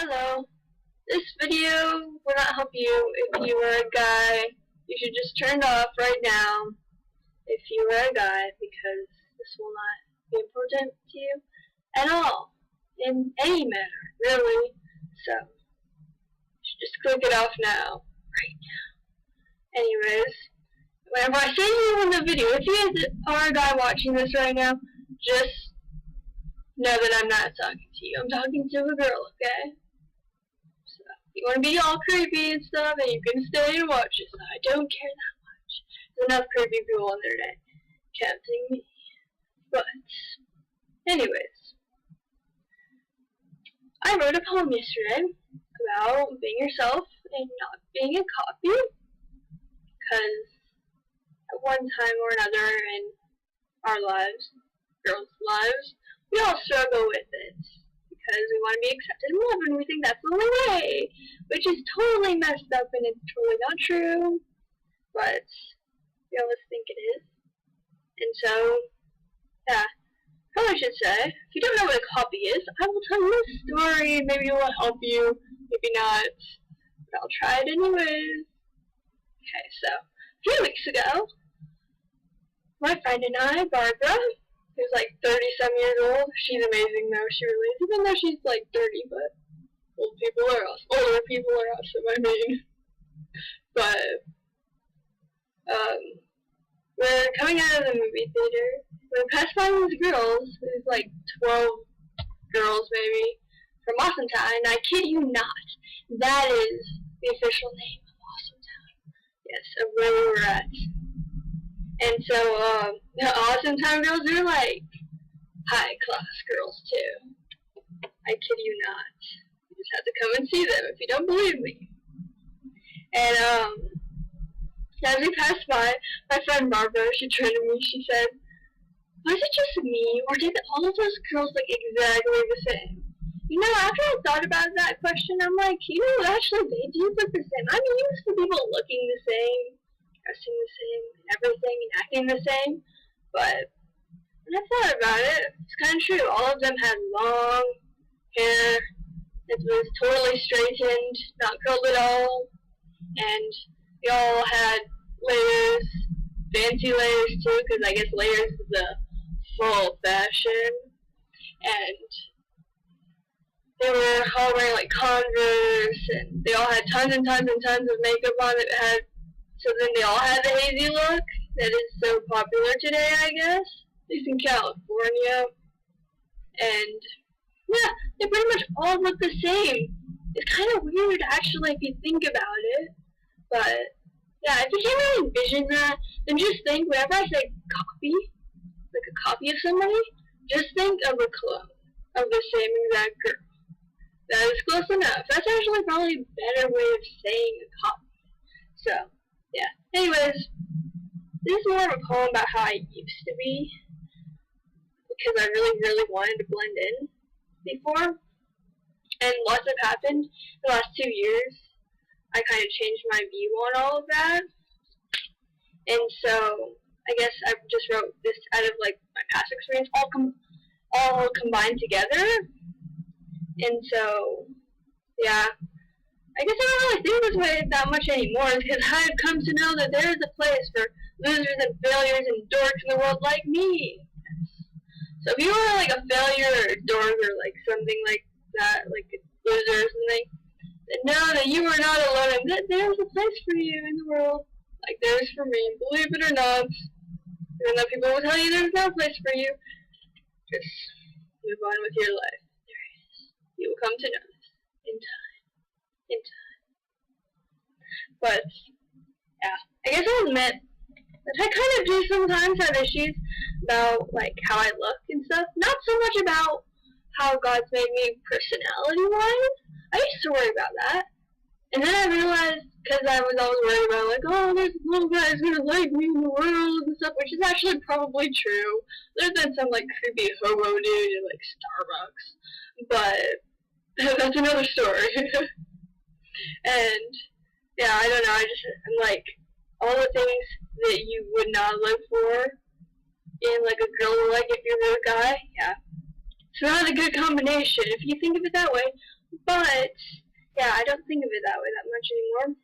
Hello. This video will not help you if you are a guy. You should just turn it off right now if you are a guy, because this will not be important to you at all, in any manner, really. So, you should just click it off now, right now. Anyways, whenever I say you in the video, if you guys are a guy watching this right now, just know that I'm not talking to you. I'm talking to a girl, okay? You want to be all creepy and stuff, and you can stay and watch it. I don't care that much. There's enough creepy people on the internet counting me. But, anyways, I wrote a poem yesterday about being yourself and not being a copy. Because at one time or another in our lives, girls' lives, we all struggle with it. Because we want to be accepted and loved, and we think that's the only way, which is totally messed up and it's totally not true, but we always think it is. And so, yeah, probably should say, if you don't know what a copy is, I will tell you a story, and maybe it will help you, maybe not, but I'll try it anyways. Okay, so, a few weeks ago, my friend and I, Barbara, who's like 30-some years old. She's amazing though, she really is, even though she's like 30, but older people are awesome, I mean. But, we're coming out of the movie theater. We passed by these girls, there's like 12 girls maybe, from Awesome Town, and I kid you not, that is the official name of Awesome Town. Yes, of where we were at. And so, the Awesome Town girls are like high-class girls, too. I kid you not. You just have to come and see them if you don't believe me. And, as we passed by, my friend Barbara, she turned to me, she said, "Was it just me, or did all of those girls look exactly the same?" You know, after I thought about that question, I'm like, you know, actually, they do look the same. I'm used to people looking the same, dressing the same, and everything, and acting the same, but when I thought about it, it's kind of true. All of them had long hair, it was totally straightened, not curled at all, and they all had layers, fancy layers too, because I guess layers is the full fashion, and they were all wearing like Converse, and they all had tons and tons and tons of makeup on that had. So then they all had the hazy look that is so popular today, I guess, at least in California. And, yeah, they pretty much all look the same. It's kind of weird, actually, if you think about it. But, yeah, if you can't really envision that, then just think, whenever I say copy, like a copy of somebody, just think of a clone of the same exact girl. That is close enough. That's actually probably a better way of saying a copy. So, yeah. Anyways, this is more of a poem about how I used to be, because I really wanted to blend in before, and lots have happened in the last 2 years. I kind of changed my view on all of that, and so I guess I just wrote this out of like my past experience, all combined together, and so, yeah. I guess I don't really think this way that much anymore, because I've come to know that there is a place for losers and failures and dorks in the world like me. So if you are like a failure or a dork or like something like that, like a loser or something, then know that you are not alone and that there is a place for you in the world, like there is for me. Believe it or not, even though people will tell you there's no place for you, just move on with your life. There is. You will come to know this in time. But, yeah, I guess I'll admit that I kind of do sometimes have issues about, like, how I look and stuff. Not so much about how God's made me personality-wise. I used to worry about that. And then I realized, because I was always worried about, like, oh, there's little guys gonna like me in the world and stuff, which is actually probably true. Other than some, like, creepy hobo dude at, like, Starbucks. But that's another story. And, yeah, I don't know, I'm like, all the things that you would not live for in, like, a girl, like, if you were a guy, yeah. It's not a good combination. If you think of it that way, But, yeah, I don't think of it that way that much anymore.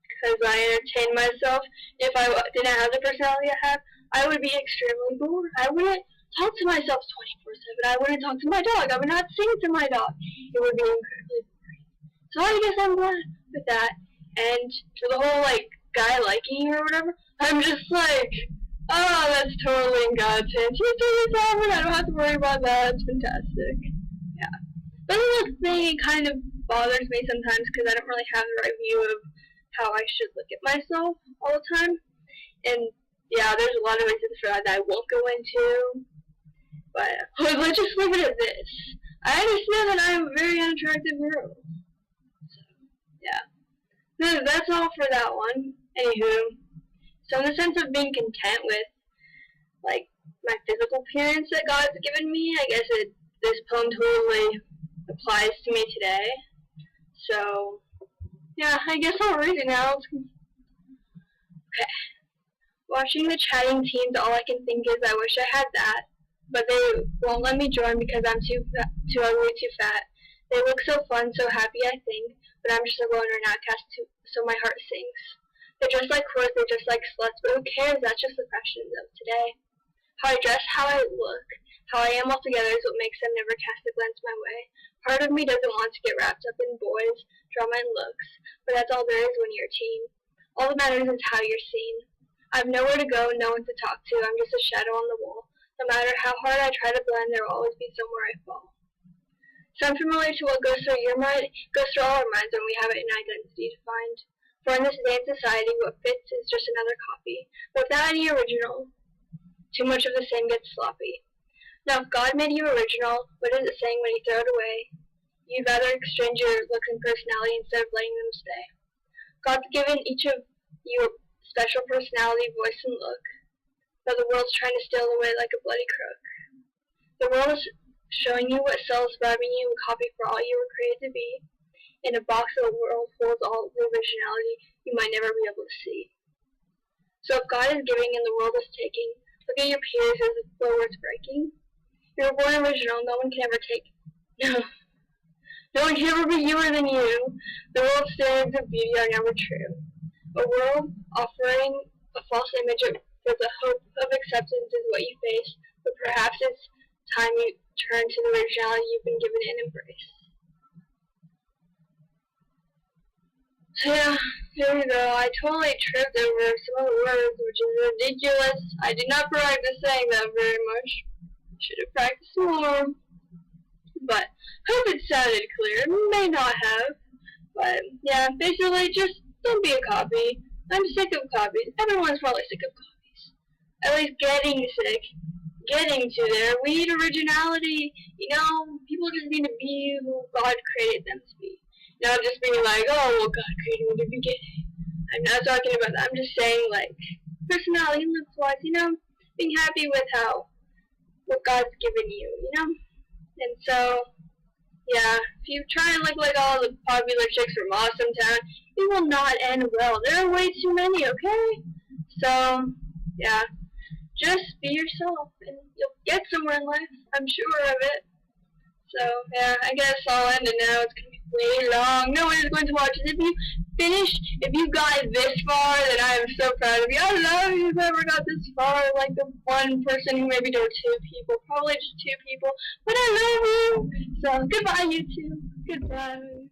Because I entertain myself. If I didn't have the personality I have, I would be extremely bored. I wouldn't talk to myself 24/7. I wouldn't talk to my dog. I would not sing to my dog. It would be incredibly boring. So I guess I'm glad with that. And for the whole, like, guy liking you or whatever, I'm just like, oh, that's totally in God's hands. He's doing his job and I don't have to worry about that. It's fantastic. Yeah. But the little thing, it kind of bothers me sometimes because I don't really have the right view of how I should look at myself all the time. And yeah, there's a lot of reasons for that I won't go into. But let's just leave it at this. I understand that I'm a very unattractive girl. So, yeah. That's all for that one. Anywho, so in the sense of being content with, like, my physical appearance that God's given me, I guess this poem totally applies to me today. So, yeah, I guess I'll read it now. Okay. Watching the chatting teens, all I can think is I wish I had that. But they won't let me join because I'm too ugly, too fat. They look so fun, so happy, I think, but I'm just a loner and outcast too, so my heart sinks. They're just like whores, they're just like sluts, but who cares? That's just the fashions of today. How I dress, how I look, how I am altogether is what makes them never cast a glance my way. Part of me doesn't want to get wrapped up in boys, drama, and looks, but that's all there is when you're a teen. All that matters is how you're seen. I have nowhere to go, no one to talk to, I'm just a shadow on the wall. No matter how hard I try to blend, there will always be somewhere I fall. Sound familiar to what goes through your mind? It goes through all our minds when we have an identity to find. For in this day and society, what fits is just another copy, without any original. Too much of the same gets sloppy. Now, if God made you original, what is it saying when you throw it away? You'd rather exchange your looks and personality instead of letting them stay. God's given each of you a special personality, voice, and look. But the world's trying to steal away like a bloody crook. The world is showing you what sells, bribing you, and copy for all you were created to be. In a box the world holds all the originality you might never be able to see. So if God is giving and the world is taking, look at your peers as if the world's breaking. You were born original, no one can ever take. No one can ever be newer than you. The world's standards of beauty are never true. A world offering a false image of the hope of acceptance is what you face, but perhaps it's time you turn to the originality you've been given and embrace. So yeah, here we go. I totally tripped over some of the words, which is ridiculous. I did not practice saying that very much. Should have practiced more. But hope it sounded clear. It may not have. But yeah, basically just don't be a copy. I'm sick of copies. Everyone's probably sick of copies. At least getting sick, getting to there. We need originality. You know, people just need to be who God created them to be. Not just being like, oh, well, God created me to be gay. I'm not talking about that. I'm just saying, like, personality and looks-wise, you know, being happy with what God's given you, you know? And so, yeah, if you try and look like all the popular chicks from Awesome Town, it will not end well. There are way too many, okay? So, yeah. Just be yourself, and you'll get somewhere in life. I'm sure of it. So, yeah, I guess I'll end it now. It's going to be way long. No one is going to watch it. If you got this far, then I am so proud of you. I love you whoever got this far. Like the one person who maybe there were two people. Probably just two people. But I love you. So, goodbye, YouTube. Goodbye.